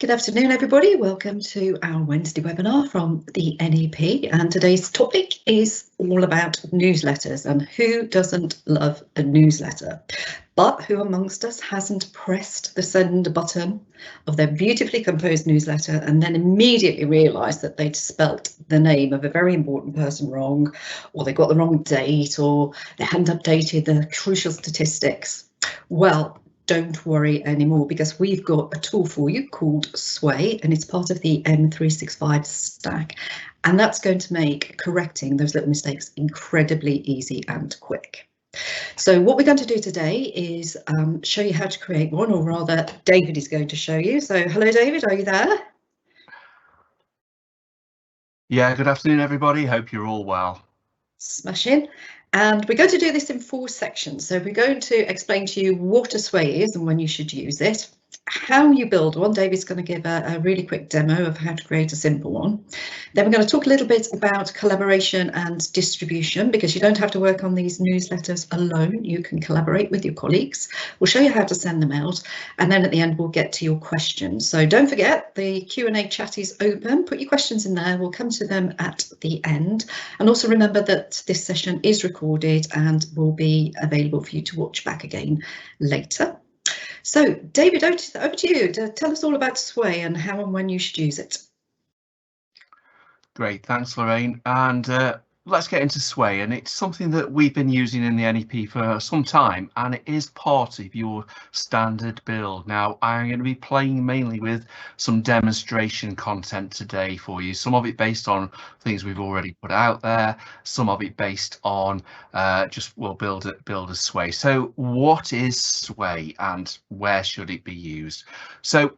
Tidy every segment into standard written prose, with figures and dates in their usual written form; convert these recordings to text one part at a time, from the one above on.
Good afternoon, everybody. Welcome to our Wednesday webinar from the NEP. And today's topic is all about newsletters, and who doesn't love a newsletter? But who amongst us hasn't pressed the send button of their beautifully composed newsletter and then immediately realised that they'd spelt the name of a very important person wrong, or they got the wrong date, or they hadn't updated the crucial statistics? Well, don't worry anymore, because we've got a tool for you called Sway, and it's part of the M365 stack, and that's going to make correcting those little mistakes incredibly easy and quick. So what we're going to do today is show you how to create one, or rather David is going to show you. So hello David, are you there? Yeah, good afternoon everybody, hope you're all well. Smashing. And we're going to do this in 4 sections. So we're going to explain to you what a Sway is and when you should use it, how you build one. David's going to give a really quick demo of how to create a simple one. Then we're going to talk a little bit about collaboration and distribution, because you don't have to work on these newsletters alone. You can collaborate with your colleagues. We'll show you how to send them out, and then at the end we'll get to your questions. So don't forget, the Q&A chat is open. Put your questions in there. We'll come to them at the end. And also remember that this session is recorded and will be available for you to watch back again later. So David, over to you to tell us all about Sway and how and when you should use it. Great, thanks Lorraine, and let's get into Sway. And it's something that we've been using in the NEP for some time, and it is part of your standard build. Now I'm going to be playing mainly with some demonstration content today for you, some of it based on things we've already put out there, some of it based on we'll build a Sway. So what is Sway and where should it be used? So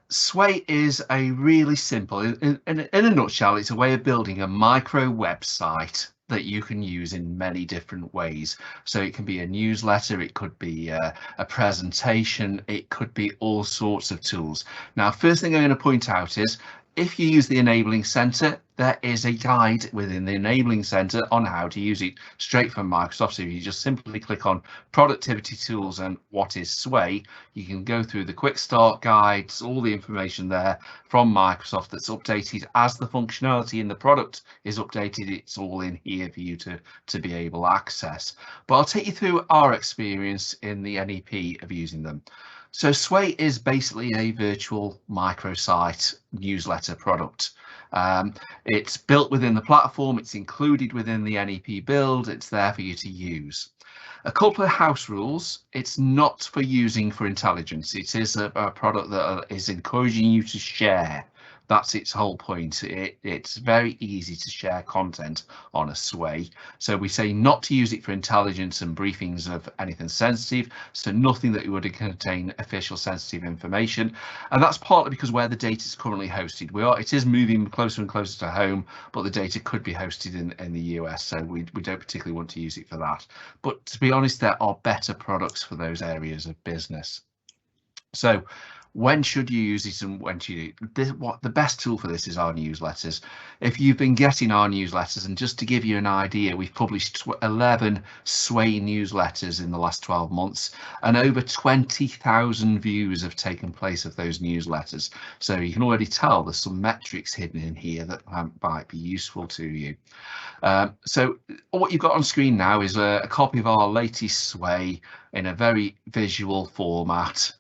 Sway is a really simple, in a nutshell, it's a way of building a micro website that you can use in many different ways. So it can be a newsletter, it could be a presentation, it could be all sorts of tools. Now, first thing I'm going to point out is, if you use the Enabling Center, there is a guide within the Enabling Center on how to use it straight from Microsoft. So if you just simply click on Productivity Tools and what is Sway, you can go through the quick start guides, all the information there from Microsoft that's updated as the functionality in the product is updated. It's all in here for you to be able to access. But I'll take you through our experience in the NEP of using them. So Sway is basically a virtual microsite newsletter product. It's built within the platform, it's included within the NEP build, it's there for you to use. A couple of house rules: it's not for using for intelligence. It is a product that is encouraging you to share. That's its whole point. It's very easy to share content on a Sway. So we say not to use it for intelligence and briefings of anything sensitive, so nothing that would contain official sensitive information. And that's partly because where the data is currently hosted, it is moving closer and closer to home, but the data could be hosted in the US, so we don't particularly want to use it for that. But to be honest, there are better products for those areas of business. So when should you use it and when should you? The best tool for this is our newsletters. If you've been getting our newsletters, and just to give you an idea, we've published 11 Sway newsletters in the last 12 months, and over 20,000 views have taken place of those newsletters. So you can already tell there's some metrics hidden in here that might be useful to you. So what you've got on screen now is a copy of our latest Sway in a very visual format.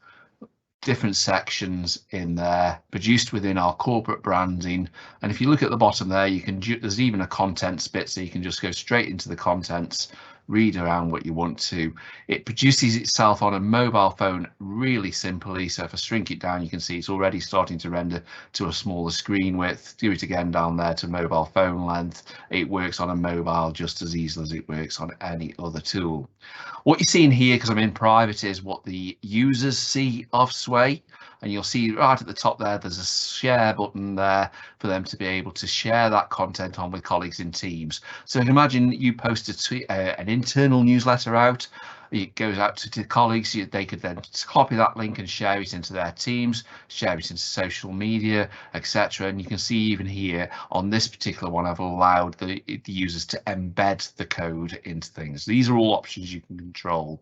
Different sections in there, produced within our corporate branding. And if you look at the bottom there, there's even a contents bit, so you can just go straight into the contents, read around what you want to. It produces itself on a mobile phone really simply. So if I shrink it down, you can see it's already starting to render to a smaller screen width. Do it again down there to mobile phone length. It works on a mobile just as easily as it works on any other tool. What you're seeing here, because I'm in private, is what the users see of Sway. And you'll see right at the top there, there's a share button there for them to be able to share that content on with colleagues in Teams. So you can imagine you post an internal newsletter out, it goes out to colleagues, they could then copy that link and share it into their Teams, share it into social media, etc. And you can see even here on this particular one, I've allowed the users to embed the code into things. These are all options you can control.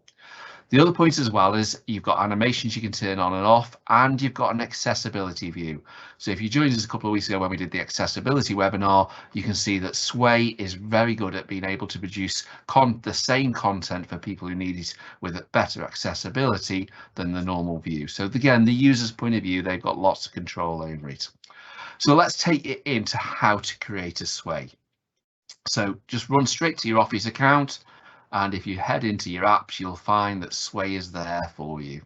The other point as well is you've got animations you can turn on and off, and you've got an accessibility view. So if you joined us a couple of weeks ago when we did the accessibility webinar, you can see that Sway is very good at being able to produce the same content for people who need it with better accessibility than the normal view. So again, the user's point of view, they've got lots of control over it. So let's take it into how to create a Sway. So just run straight to your Office account. And if you head into your apps, you'll find that Sway is there for you.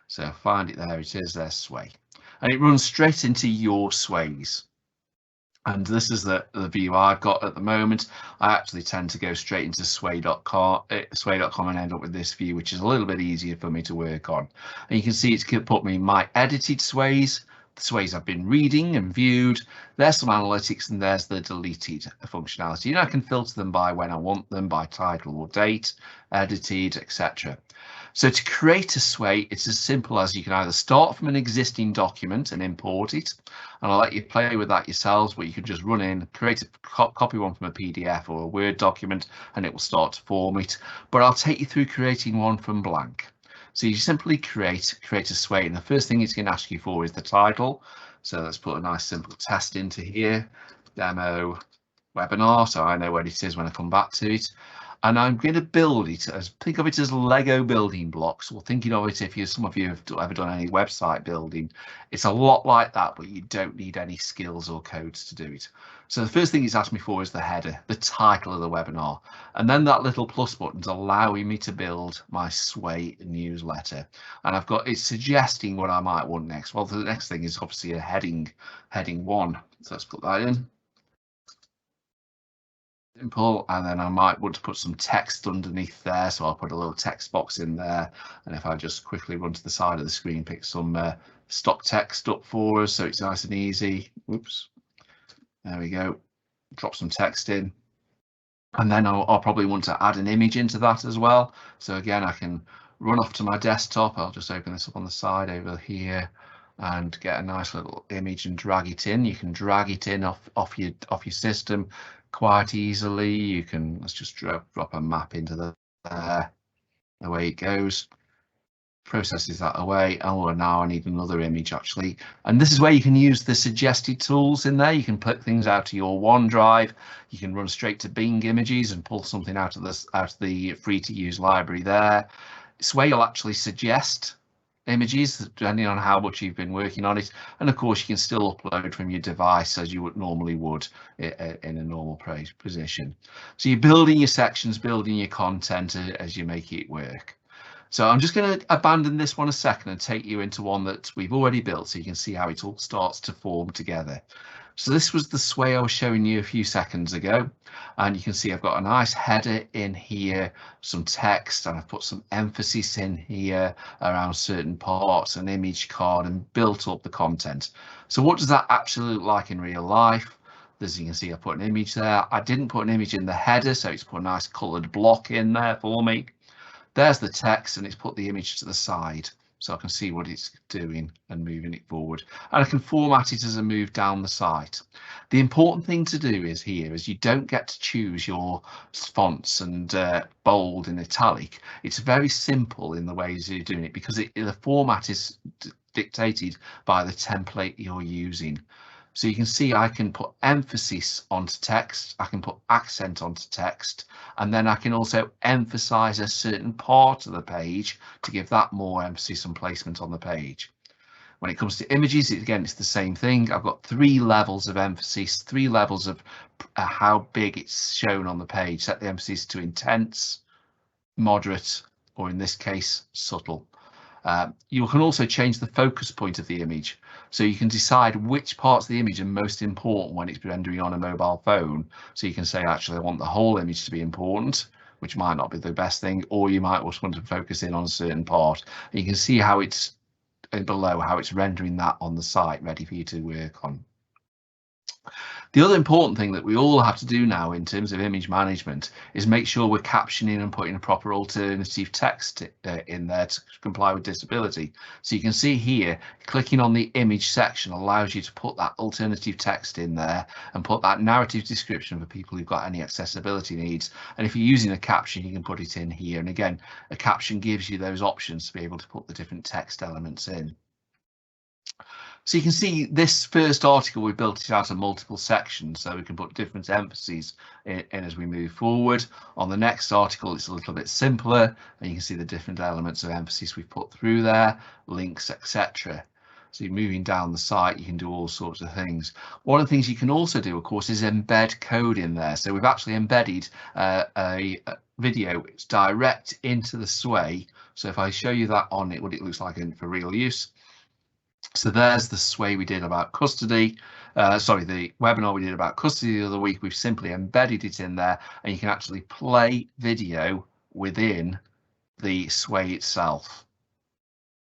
So find it there, it is there, Sway. And it runs straight into your Sways. And this is the view I've got at the moment. I actually tend to go straight into sway.com and end up with this view, which is a little bit easier for me to work on. And you can see it's put me my edited Sways, the Sways I've been reading and viewed. There's some analytics, and there's the deleted functionality. And I can filter them by when I want them, by title or date, edited, etc. So to create a Sway, it's as simple as you can either start from an existing document and import it, and I'll let you play with that yourselves, but you can just run in, create a copy one from a PDF or a Word document, and it will start to form it. But I'll take you through creating one from blank. So you simply create a Sway, and the first thing it's going to ask you for is the title. So let's put a nice simple test into here, demo webinar, so I know where it is when I come back to it. And I'm going to build it as, think of it as Lego building blocks, or thinking of it, if some of you have ever done any website building, it's a lot like that, but you don't need any skills or codes to do it. So the first thing it's asked me for is the header, the title of the webinar, and then that little plus button's allowing me to build my Sway newsletter. And I've got, it's suggesting what I might want next. Well, the next thing is obviously a heading one. So let's put that in. Simple, and then I might want to put some text underneath there, so I'll put a little text box in there, and if I just quickly run to the side of the screen, pick some stock text up for us so it's nice and easy. Oops, there we go, drop some text in, and then I'll probably want to add an image into that as well. So again, I can run off to my desktop, I'll just open this up on the side over here and get a nice little image and drag it in. You can drag it in off your system quite easily. You can, let's just drop a map into away it goes, processes that away. Oh, now I need another image actually, and this is where you can use the suggested tools in there. You can put things out to your OneDrive, you can run straight to Bing Images and pull something out of the free to use library there. Sway will actually suggest images depending on how much you've been working on it, and of course you can still upload from your device as you normally would in a normal position. So you're building your sections, building your content as you make it work. So I'm just going to abandon this one a second and take you into one that we've already built so you can see how it all starts to form together. So this was the Sway I was showing you a few seconds ago, and you can see I've got a nice header in here, some text, and I've put some emphasis in here around certain parts, an image card, and built up the content. So what does that actually look like in real life? As you can see, I put an image there. I didn't put an image in the header, so it's put a nice coloured block in there for me. There's the text, and it's put the image to the side, so I can see what it's doing and moving it forward, and I can format it as I move down the site. The important thing to do is here is you don't get to choose your fonts and bold and italic. It's very simple in the ways you're doing it because the format is dictated by the template you're using. So you can see I can put emphasis onto text, I can put accent onto text, and then I can also emphasize a certain part of the page to give that more emphasis and placement on the page. When it comes to images, again, it's the same thing. I've got 3 levels of emphasis, 3 levels of how big it's shown on the page. Set the emphasis to intense, moderate, or in this case, subtle. You can also change the focus point of the image, so you can decide which parts of the image are most important when it's rendering on a mobile phone. So you can say, actually, I want the whole image to be important, which might not be the best thing, or you might just want to focus in on a certain part. And you can see how it's below, how it's rendering that on the site ready for you to work on. The other important thing that we all have to do now in terms of image management is make sure we're captioning and putting a proper alternative text in there to comply with disability. So you can see here, clicking on the image section allows you to put that alternative text in there and put that narrative description for people who've got any accessibility needs. And if you're using a caption, you can put it in here. And again, a caption gives you those options to be able to put the different text elements in. So you can see this first article, we built it out of multiple sections so we can put different emphases in as we move forward. On the next article, it's a little bit simpler and you can see the different elements of emphasis we've put through there, links, etc. So you're moving down the site, you can do all sorts of things. One of the things you can also do, of course, is embed code in there. So we've actually embedded a video. It's direct into the Sway. So if I show you that on it, what it looks like for real use. So there's the Sway we did about custody, the webinar we did about custody the other week. We've simply embedded it in there and you can actually play video within the Sway itself.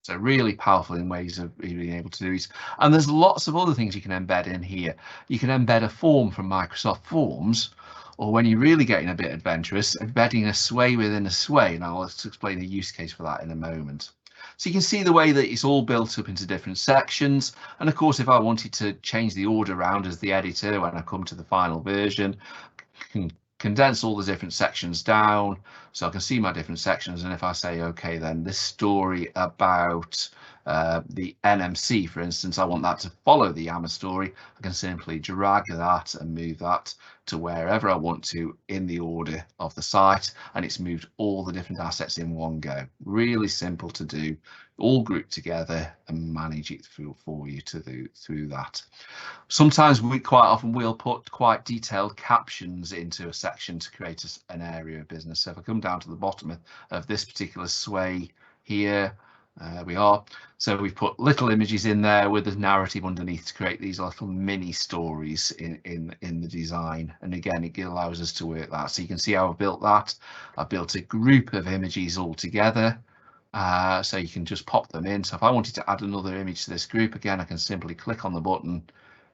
So really powerful in ways of being able to do it. And there's lots of other things you can embed in here. You can embed a form from Microsoft Forms, or when you're really getting a bit adventurous, embedding a Sway within a Sway. And I'll explain a use case for that in a moment. So you can see the way that it's all built up into different sections. And of course, if I wanted to change the order around as the editor when I come to the final version, I can condense all the different sections down so I can see my different sections. And if I say, OK, then this story about the NMC, for instance, I want that to follow the YAML story, I can simply drag that and move that to wherever I want to in the order of the site, and it's moved all the different assets in one go. Really simple to do, all grouped together and manage it for you to do through that. Sometimes quite often we'll put quite detailed captions into a section to create an area of business. So if I come down to the bottom of this particular Sway here, we are. So we've put little images in there with the narrative underneath to create these little mini stories in the design. And again, it allows us to work that. So you can see how I've built that. I've built a group of images all together. So you can just pop them in. So if I wanted to add another image to this group, again, I can simply click on the button,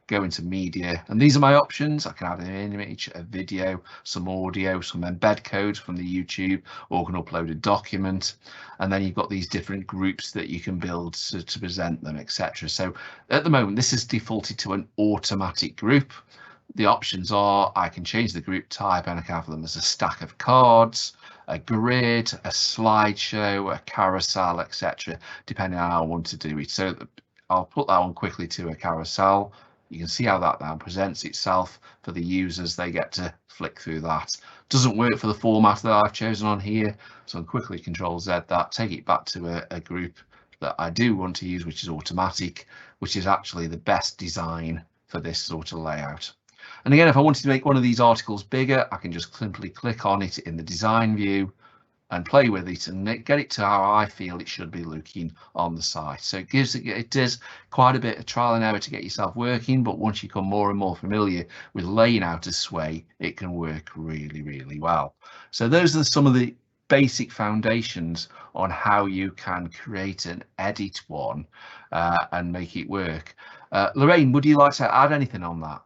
go into media, and these are my options. I can add an image, a video, some audio, some embed code from the YouTube, or I can upload a document, and then you've got these different groups that you can build to present them, etc. So at the moment, this is defaulted to an automatic group. The options are I can change the group type and I can have them as a stack of cards, a grid, a slideshow, a carousel, etc., depending on how I want to do it. So I'll put that one quickly to a carousel. You can see how that now presents itself for the users. They get to flick through that. Doesn't work for the format that I've chosen on here, so I'll quickly Control Z that, take it back to a group that I do want to use, which is automatic, which is actually the best design for this sort of layout. And again, if I wanted to make one of these articles bigger, I can just simply click on it in the design view and play with it and get it to how I feel it should be looking on the site. So it does quite a bit of trial and error to get yourself working, but once you become more and more familiar with laying out a Sway, it can work really, really well. So those are some of the basic foundations on how you can create and edit one and make it work. Lorraine, would you like to add anything on that?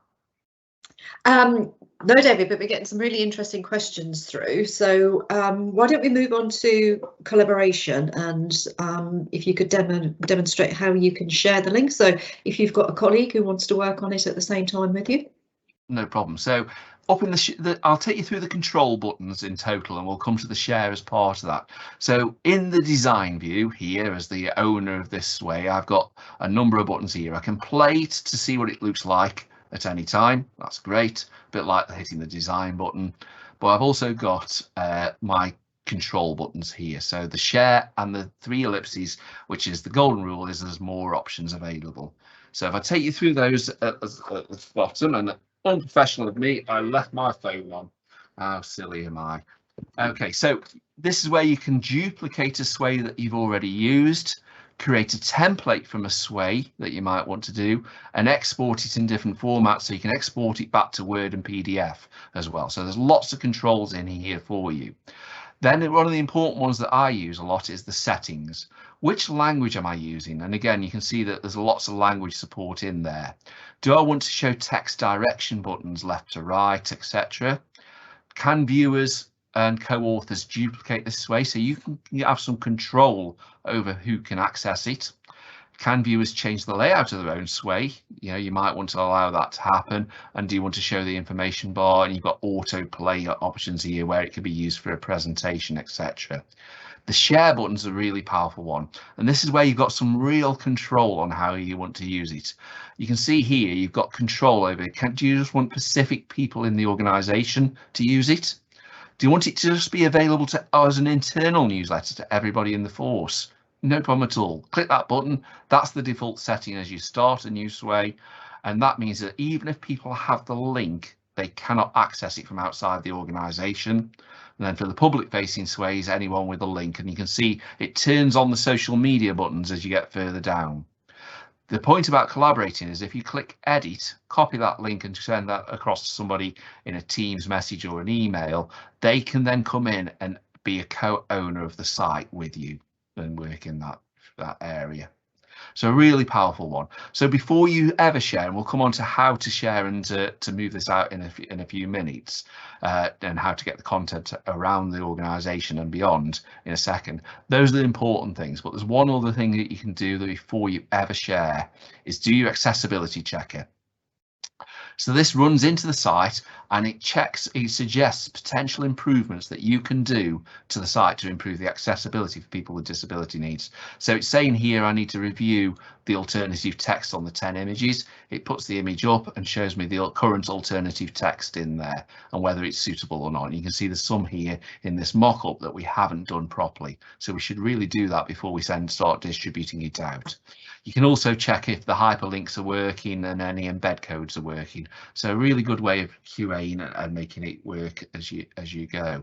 No, David, but we're getting some really interesting questions through. So why don't we move on to collaboration, and if you could demonstrate how you can share the link. So if you've got a colleague who wants to work on it at the same time with you. No problem. So up in I'll take you through the control buttons in total, and we'll come to the share as part of that. So in the design view here, as the owner of this Sway, I've got a number of buttons here. I can play it to see what it looks like at any time. That's great, a bit like hitting the design button, but I've also got my control buttons here. So the share and the 3 ellipses, which is the golden rule, is there's more options available. So if I take you through those at the bottom, and unprofessional of me, I left my phone on. How silly am I? Okay, so this is where you can duplicate a Sway that you've already used, create a template from a Sway that you might want to do, and export it in different formats, so you can export it back to Word and PDF as well. So there's lots of controls in here for you. Then one of the important ones that I use a lot is the settings. Which language am I using? And again, you can see that there's lots of language support in there. Do I want to show text direction buttons left to right, etc.? Can viewers and co-authors duplicate this way so you can have some control over who can access it? Can viewers change the layout of their own sway? You know, you might want to allow that to happen. And do you want to show the information bar? And you've got autoplay options here where it could be used for a presentation, etc. The share button's a really powerful one, and this is where you've got some real control on how you want to use it. You can see here you've got control over it. Do you just want specific people in the organization to use it? Do you want it to just be available to as an internal newsletter to everybody in the force? No problem at all. Click that button. That's the default setting as you start a new sway, and that means that even if people have the link, they cannot access it from outside the organization. And then for the public facing sways, anyone with a link, and you can see it turns on the social media buttons as you get further down. The point about collaborating is if you click edit, copy that link and send that across to somebody in a Teams message or an email, they can then come in and be a co-owner of the site with you and work in that area. So a really powerful one. So before you ever share, and we'll come on to how to share and to move this out in a few minutes, and how to get the content around the organization and beyond in a second. Those are the important things. But there's one other thing that you can do before you ever share is do your accessibility checker. So this runs into the site and it suggests potential improvements that you can do to the site to improve the accessibility for people with disability needs. So it's saying here I need to review the alternative text on the 10 images. It puts the image up and shows me the current alternative text in there and whether it's suitable or not. And you can see there's some here in this mock-up that we haven't done properly. So we should really do that before we start distributing it out. You can also check if the hyperlinks are working and any embed codes are working. So a really good way of QAing and making it work as you go.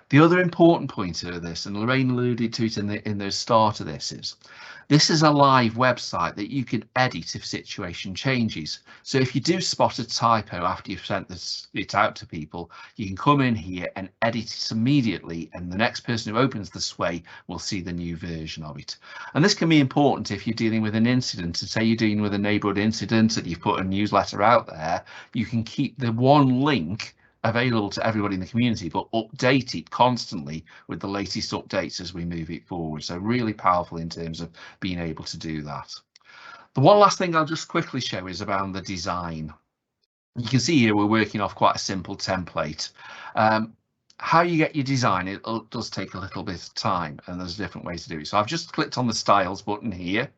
The other important point of this, and Lorraine alluded to it in the start of this is a live website that you can edit if situation changes. So if you do spot a typo after you've sent it out to people, you can come in here and edit it immediately, and the next person who opens the sway will see the new version of it. And this can be important if you're dealing with an incident, and say you're dealing with a neighbourhood incident and you've put a newsletter out there, you can keep the one link available to everybody in the community, but update it constantly with the latest updates as we move it forward. So really powerful in terms of being able to do that. The one last thing I'll just quickly show is around the design. You can see here we're working off quite a simple template. How you get your design, it does take a little bit of time, and there's different ways to do it. So I've just clicked on the styles button here,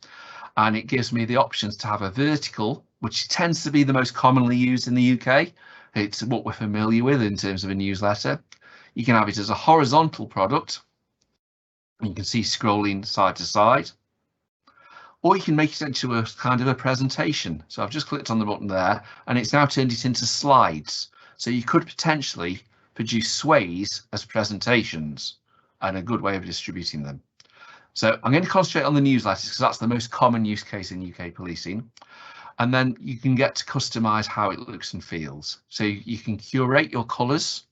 and it gives me the options to have a vertical, which tends to be the most commonly used in the UK. It's what we're familiar with in terms of a newsletter. You can have it as a horizontal product. You can see scrolling side to side. Or you can make it into a kind of a presentation. So I've just clicked on the button there and it's now turned it into slides. So you could potentially produce sways as presentations and a good way of distributing them. So I'm going to concentrate on the newsletters because that's the most common use case in UK policing. And then you can get to customize how it looks and feels. So you can curate your colors.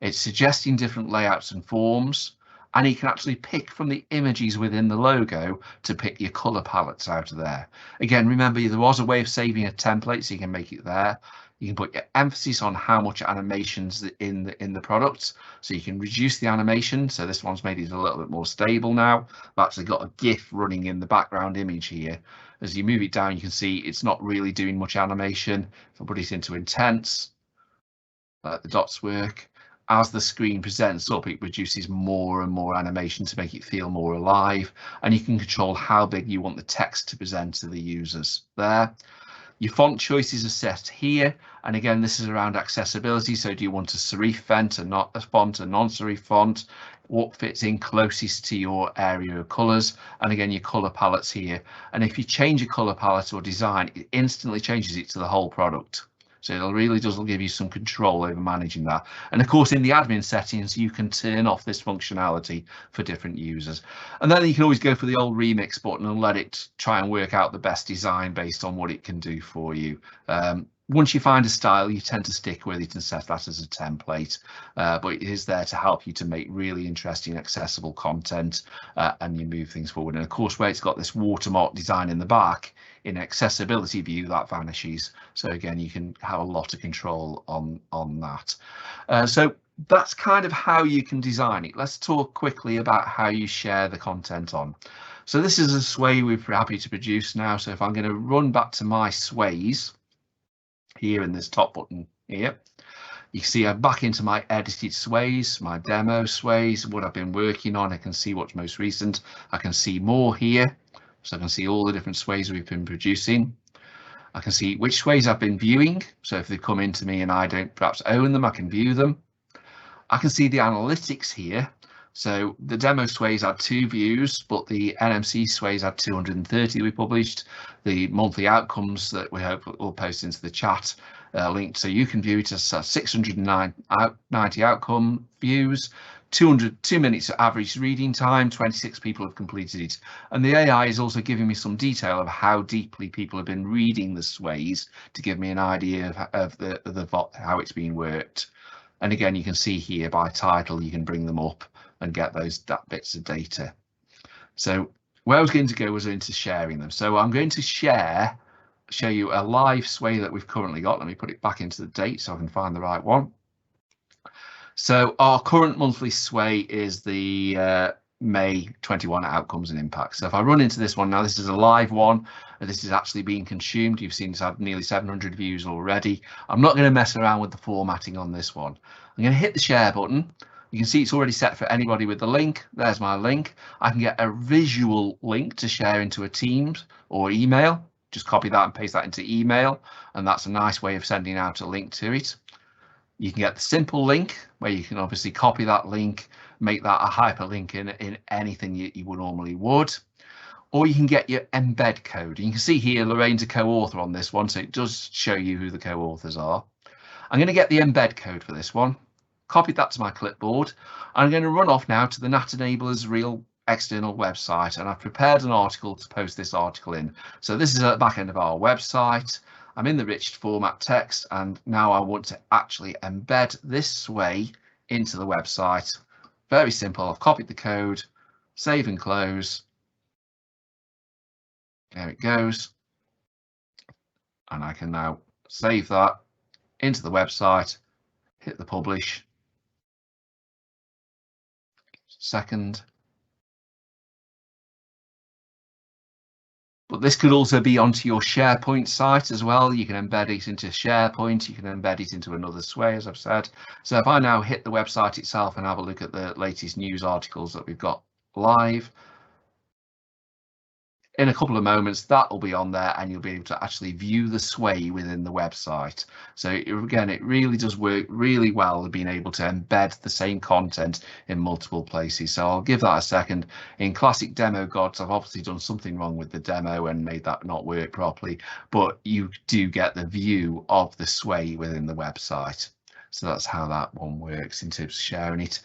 It's suggesting different layouts and forms, and you can actually pick from the images within the logo to pick your color palettes out of there. Again, remember there was a way of saving a template, so you can make it there. You can put your emphasis on how much animation's in the product, so you can reduce the animation. So this one's made it a little bit more stable now. I've actually got a GIF running in the background image here. As you move it down, you can see it's not really doing much animation. If I put it into intense, let the dots work. As the screen presents up, it produces more and more animation to make it feel more alive, and you can control how big you want the text to present to the users there. Your font choices are set here, and again this is around accessibility. So do you want a serif font, a non-serif font? What fits in closest to your area of colours, and again your colour palettes here. And if you change a colour palette or design, it instantly changes it to the whole product. So it really does give you some control over managing that. And of course in the admin settings you can turn off this functionality for different users. And then you can always go for the old remix button and let it try and work out the best design based on what it can do for you. once you find a style, you tend to stick with it and set that as a template, but it is there to help you to make really interesting, accessible content, and you move things forward. And of course, where it's got this watermark design in the back, in accessibility view, that vanishes. So again, you can have a lot of control on that. So that's kind of how you can design it. Let's talk quickly about how you share the content on. So this is a sway we're happy to produce now. So if I'm going to run back to my sways here in this top button here, you can see I'm back into my edited sways, my demo sways, what I've been working on. I can see what's most recent. I can see more here, so I can see all the different sways we've been producing. I can see which sways I've been viewing, so if they come into me and I don't perhaps own them, I can view them. I can see the analytics here. So the demo sways had 2 views, but the NMC sways had 230 we published. The monthly outcomes that we hope we'll post into the chat linked, so you can view it as 690 outcome views, 2 minutes of average reading time, 26 people have completed it. And the AI is also giving me some detail of how deeply people have been reading the sways to give me an idea of how it's being worked. And again, you can see here by title, you can bring them up and get that bits of data. So where I was going to go was into sharing them. So I'm going to show you a live sway that we've currently got. Let me put it back into the date so I can find the right one. So our current monthly sway is the May 21 outcomes and impacts. So if I run into this one now, this is a live one. This is actually being consumed. You've seen it's had nearly 700 views already. I'm not going to mess around with the formatting on this one. I'm going to hit the share button. You can see it's already set for anybody with the link. There's my link. I can get a visual link to share into a Teams or email. Just copy that and paste that into email, and that's a nice way of sending out a link to it. You can get the simple link where you can obviously copy that link, make that a hyperlink in anything you would normally would. Or you can get your embed code. You can see here Lorraine's a co-author on this one, so it does show you who the co-authors are. I'm going to get the embed code for this one, copied that to my clipboard. I'm going to run off now to the NAT Enablers real external website, and I've prepared an article to post this article in. So this is at the back end of our website. I'm in the rich format text, and now I want to actually embed this sway into the website. Very simple. I've copied the code, save and close. There it goes. And I can now save that into the website, hit the publish. Second. But this could also be onto your SharePoint site as well. You can embed it into SharePoint. You can embed it into another sway, as I've said. So if I now hit the website itself and have a look at the latest news articles that we've got live, in a couple of moments that will be on there, and you'll be able to actually view the sway within the website. So again, it really does work really well being able to embed the same content in multiple places. So I'll give that a second. In classic demo gods, I've obviously done something wrong with the demo and made that not work properly, but you do get the view of the sway within the website. So that's how that one works in terms of sharing it.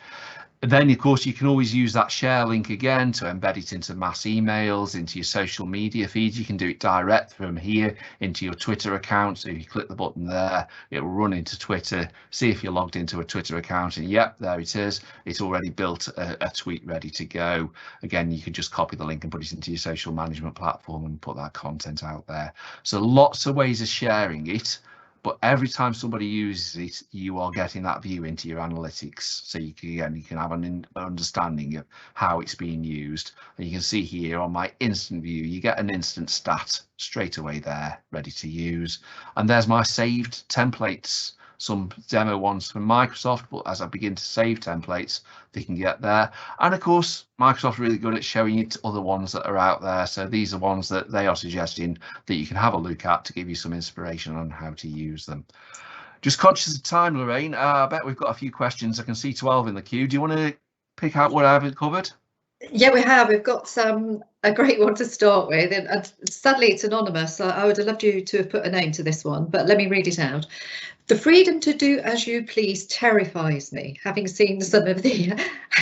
Then, of course, you can always use that share link again to embed it into mass emails, into your social media feeds. You can do it direct from here into your Twitter account. So if you click the button there, it will run into Twitter. See if you're logged into a Twitter account, and yep, there it is. It's already built a tweet ready to go. Again, you can just copy the link and put it into your social management platform and put that content out there. So lots of ways of sharing it. But every time somebody uses it, you are getting that view into your analytics. So you can have an understanding of how it's being used. And you can see here on my instant view, you get an instant stat straight away there, ready to use. And there's my saved templates, some demo ones from Microsoft, but as I begin to save templates, they can get there. And of course, Microsoft's really good at showing you other ones that are out there. So these are ones that they are suggesting that you can have a look at to give you some inspiration on how to use them. Just conscious of time, Lorraine, I bet we've got a few questions. I can see 12 in the queue. Do you want to pick out what I haven't covered? Yeah, we have. We've got a great one to start with, and sadly it's anonymous. I would have loved you to have put a name to this one, but let me read it out. The freedom to do as you please terrifies me, having seen some of the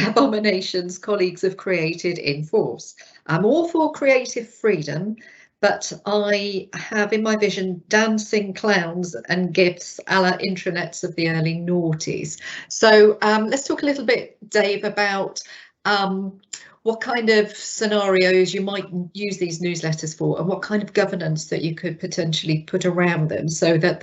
abominations colleagues have created in force. I'm all for creative freedom, but I have in my vision dancing clowns and gifts a la intranets of the early noughties. So let's talk a little bit, Dave, about what kind of scenarios you might use these newsletters for, and what kind of governance that you could potentially put around them, so that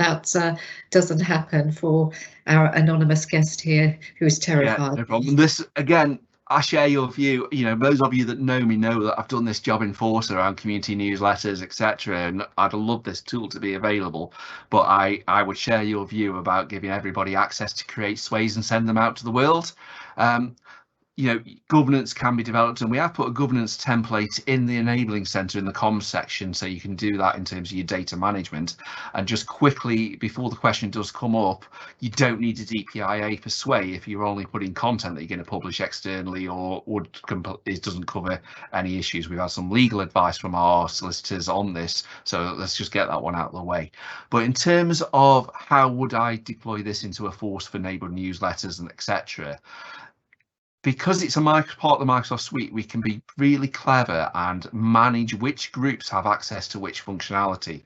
doesn't happen for our anonymous guest here, who is terrified. Yeah, no problem. This, again, I share your view. You know, those of you that know me know that I've done this job in force around community newsletters, etc. And I'd love this tool to be available, but I would share your view about giving everybody access to create sways and send them out to the world. You know, governance can be developed, and we have put a governance template in the enabling center in the comms section, so you can do that in terms of your data management. And just quickly, before the question does come up, you don't need a DPIA for Sway if you're only putting content that you're going to publish externally, or it doesn't cover any issues. We've had some legal advice from our solicitors on this, so let's just get that one out of the way. But in terms of how would I deploy this into a force for neighborhood newsletters and etc., because it's a part of the Microsoft suite, we can be really clever and manage which groups have access to which functionality.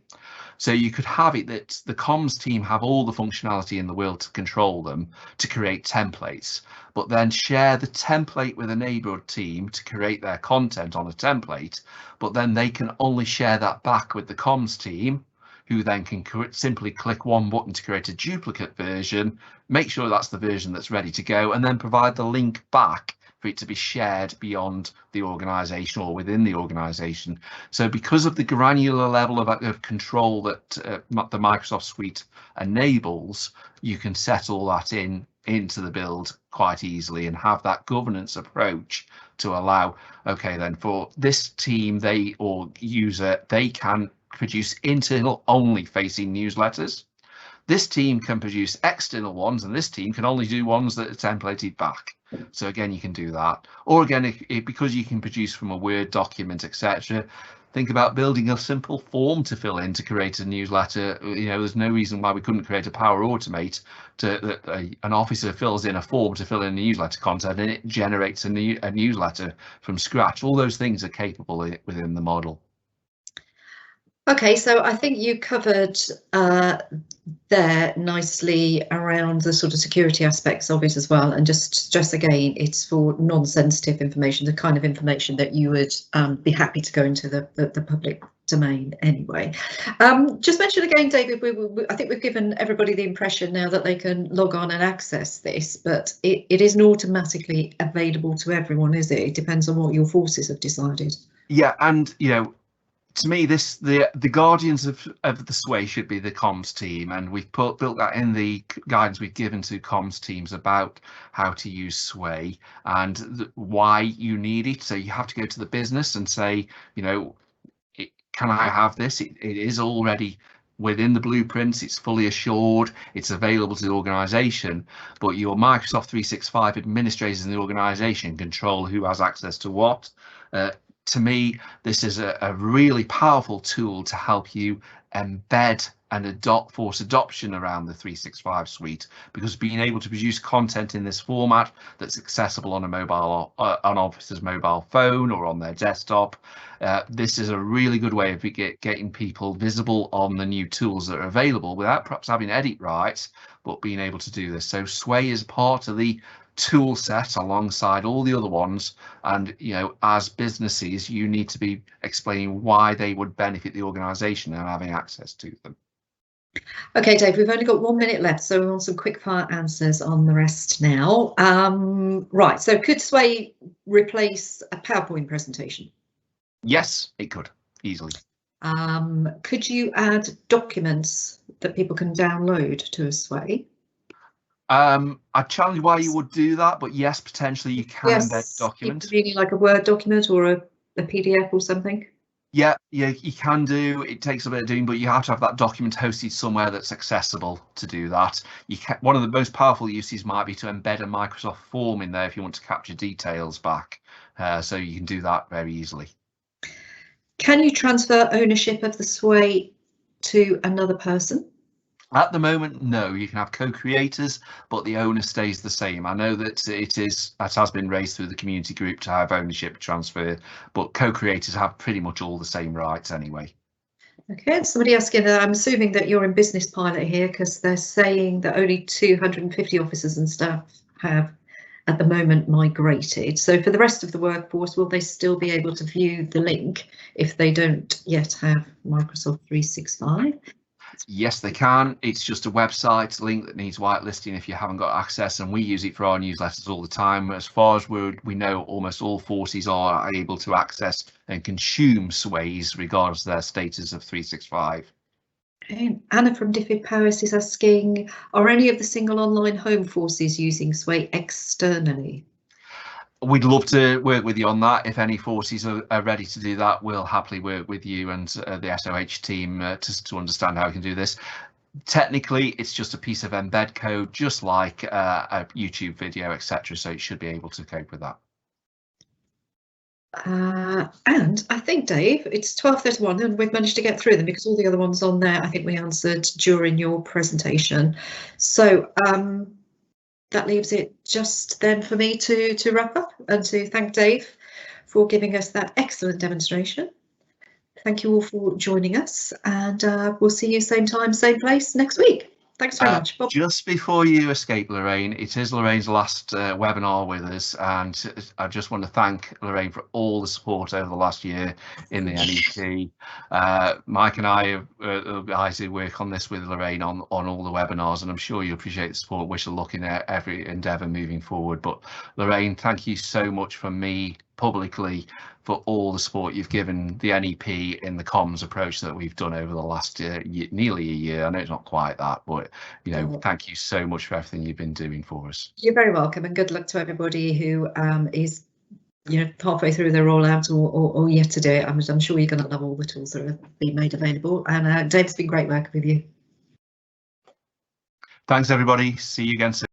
So you could have it that the comms team have all the functionality in the world to control them, to create templates, but then share the template with a neighborhood team to create their content on a template, but then they can only share that back with the comms team, who then can simply click one button to create a duplicate version, make sure that's the version that's ready to go, and then provide the link back for it to be shared beyond the organization or within the organization. So because of the granular level of control that the Microsoft suite enables, you can set all that into the build quite easily and have that governance approach to allow, okay, then for this team, they can produce internal only facing newsletters. This team can produce external ones, and this team can only do ones that are templated back. So again, you can do that. Or again, because you can produce from a Word document, etc., think about building a simple form to fill in to create a newsletter. You know, there's no reason why we couldn't create a Power Automate that an officer fills in a form to fill in the newsletter content, and it generates a newsletter from scratch. All those things are capable within the model. Okay, so I think you covered there nicely around the sort of security aspects of it as well, and just stress again, it's for non-sensitive information, the kind of information that you would be happy to go into the public domain anyway. Just mention again, David, I think we've given everybody the impression now that they can log on and access this, but it isn't automatically available to everyone, is it? It depends on what your forces have decided. Yeah, and you know, to me, the guardians of the Sway should be the comms team, and we've built that in the guidance we've given to comms teams about how to use Sway and why you need it. So you have to go to the business and say, you know, can I have this? It is already within the blueprints, it's fully assured, it's available to the organization, but your Microsoft 365 administrators in the organization control who has access to what. To me, this is a really powerful tool to help you embed and force adoption around the 365 suite, because being able to produce content in this format that's accessible on an officer's mobile phone or on their desktop, this is a really good way of getting people visible on the new tools that are available without perhaps having edit rights, but being able to do this. So Sway is part of the tool set alongside all the other ones, and you know, as businesses, you need to be explaining why they would benefit the organization and having access to them. Okay, Dave, we've only got 1 minute left, so we want some quick fire answers on the rest now. Right, so could Sway replace a PowerPoint presentation? Yes, it could easily. Could you add documents that people can download to a Sway? I challenge why you would do that, but yes, potentially you can embed documents. Meaning like a Word document or a PDF or something? Yeah, you can do. It takes a bit of doing, but you have to have that document hosted somewhere that's accessible to do that. One of the most powerful uses might be to embed a Microsoft form in there if you want to capture details back. So you can do that very easily. Can you transfer ownership of the Sway to another person? At the moment, no. You can have co-creators, but the owner stays the same. I know that that has been raised through the community group to have ownership transfer, but co-creators have pretty much all the same rights anyway. Okay, somebody asking, I'm assuming that you're in Business Pilot here because they're saying that only 250 officers and staff have at the moment migrated. So for the rest of the workforce, will they still be able to view the link if they don't yet have Microsoft 365? Yes, they can. It's just a website link that needs whitelisting if you haven't got access, and we use it for our newsletters all the time. As far as we know, almost all forces are able to access and consume Sways regardless of their status of 365. Okay. Anna from Diffid Paris is asking, are any of the single online home forces using Sway externally? We'd love to work with you on that. If any forces are ready to do that, we'll happily work with you and the SOH team to understand how we can do this. Technically, it's just a piece of embed code, just like a YouTube video, etc. So it should be able to cope with that. And I think, Dave, it's 12:31 and we've managed to get through them because all the other ones on there I think we answered during your presentation. So that leaves it just then for me to wrap up and to thank Dave for giving us that excellent demonstration. Thank you all for joining us, and we'll see you same time, same place next week. Thanks very much, Bob. Just before you escape, Lorraine, it is Lorraine's last webinar with us, and I just want to thank Lorraine for all the support over the last year in the NEP. Mike and I are guys who work on this with Lorraine on all the webinars, and I'm sure you appreciate the support. Wish her luck in every endeavour moving forward. But Lorraine, thank you so much from me publicly for all the support you've given the NEP in the comms approach that we've done over the last nearly a year. I know it's not quite that, but you know, thank you so much for everything you've been doing for us. You're very welcome, and good luck to everybody who is halfway through their rollout or yet to do it. I'm sure you're going to love all the tools that have been made available, and Dave's been great working with you. Thanks everybody, see you again soon.